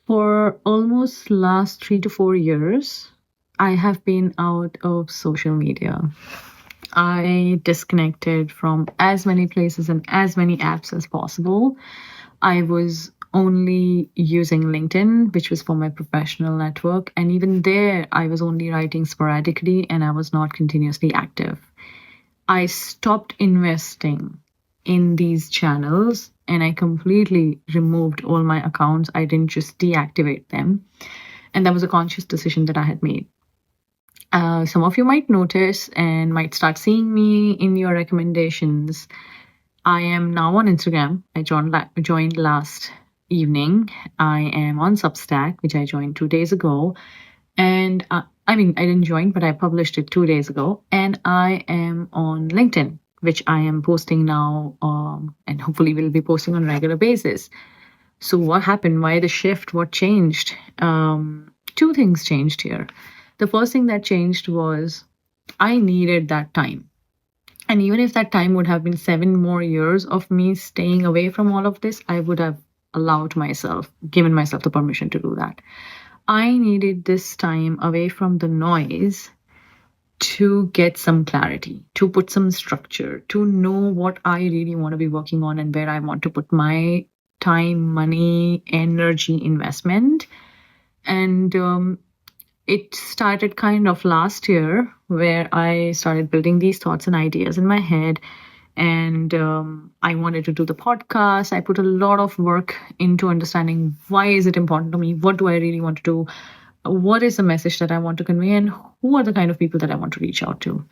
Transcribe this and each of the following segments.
For almost last 3 to 4 years, I have been out of social media. I disconnected from as many places and as many apps as possible. I was only using LinkedIn, which was for my professional network. And even there, I was only writing sporadically and I was not continuously active. I stopped investing in these channels and I completely removed all my accounts. I didn't just deactivate them. And that was a conscious decision that I had made. Some of you might notice and might start seeing me in your recommendations. I am now on Instagram. I joined last evening. I am on Substack, which I joined 2 days ago. And I didn't join, but I published it 2 days ago. And I am on LinkedIn, which I am posting now and hopefully will be posting on a regular basis. So what happened? Why the shift? What changed? Two things changed here. The first thing that changed was I needed that time. And even if that time would have been 7 more years of me staying away from all of this, I would have given myself the permission to do that. I needed this time away from the noise to get some clarity, to put some structure, to know what I really want to be working on and where I want to put my time, money, energy investment. And it started kind of last year where I started building these thoughts and ideas in my head. And I wanted to do the podcast. I put a lot of work into understanding why is it important to me? What do I really want to do? What is the message that I want to convey? And who are the kind of people that I want to reach out to?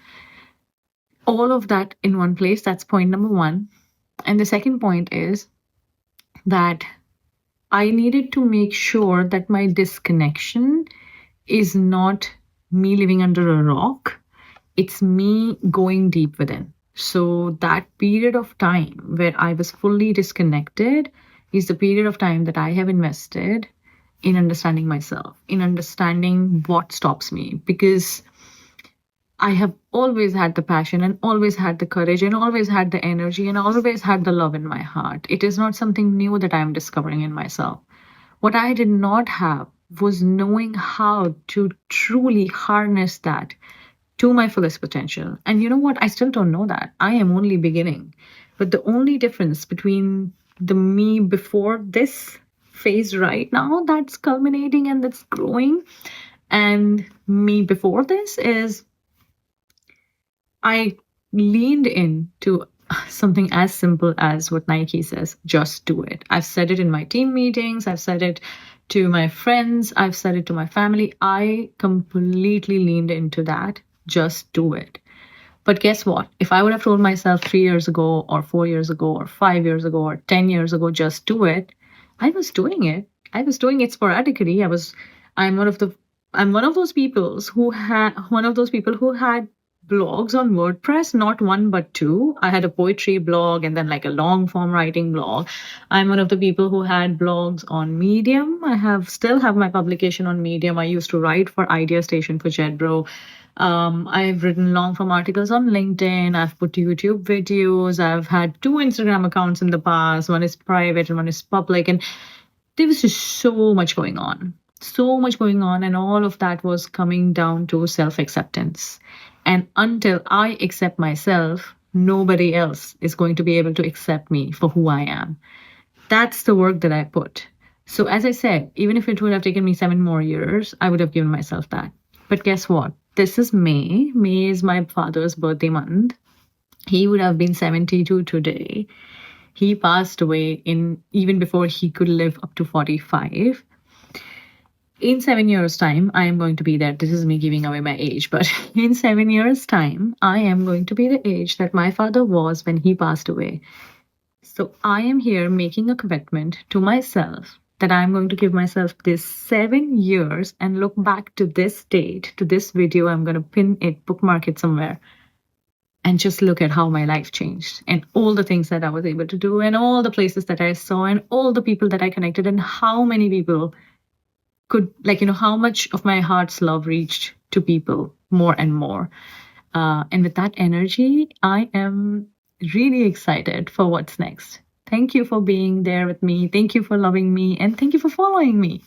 All of that in one place. That's point number one. And the second point is that I needed to make sure that my disconnection is not me living under a rock. It's me going deep within. So that period of time where I was fully disconnected is the period of time that I have invested in understanding myself, in understanding what stops me, because I have always had the passion and always had the courage and always had the energy and always had the love in my heart. It is not something new that I'm discovering in myself. What I did not have was knowing how to truly harness that to my fullest potential. And you know what? I still don't know that. I am only beginning. But the only difference between the me before this phase right now that's culminating and that's growing and me before this is I leaned into something as simple as what Nike says, just do it. I've said it in my team meetings. I've said it to my friends. I've said it to my family. I completely leaned into that. Just do it. But guess what? If I would have told myself 3 years ago or 4 years ago or 5 years ago or 10 years ago, just do it, I was doing it. I was doing it sporadically. I'm one of those people who had blogs on WordPress, not one but two. I had a poetry blog and then like a long form writing blog. I'm one of the people who had blogs on Medium. Still have my publication on Medium. I used to write for Idea Station for Jedbro. I've written long form articles on LinkedIn. I've put YouTube videos. I've had 2 Instagram accounts in the past. One is private and one is public. And there was just so much going on. And all of that was coming down to self-acceptance. And until I accept myself, nobody else is going to be able to accept me for who I am. That's the work that I put. So as I said, even if it would have taken me 7 more years, I would have given myself that. But guess what? This is May. May is my father's birthday month. He would have been 72 today. He passed away even before he could live up to 45. In 7 years' time, I am going to be there. This is me giving away my age, but in 7 years' time, I am going to be the age that my father was when he passed away. So I am here making a commitment to myself that I'm going to give myself this 7 years and look back to this date, to this video. I'm going to pin it, bookmark it somewhere, and just look at how my life changed and all the things that I was able to do and all the places that I saw and all the people that I connected and how many people could, how much of my heart's love reached to people more and more. And with that energy, I am really excited for what's next. Thank you for being there with me. Thank you for loving me. And thank you for following me.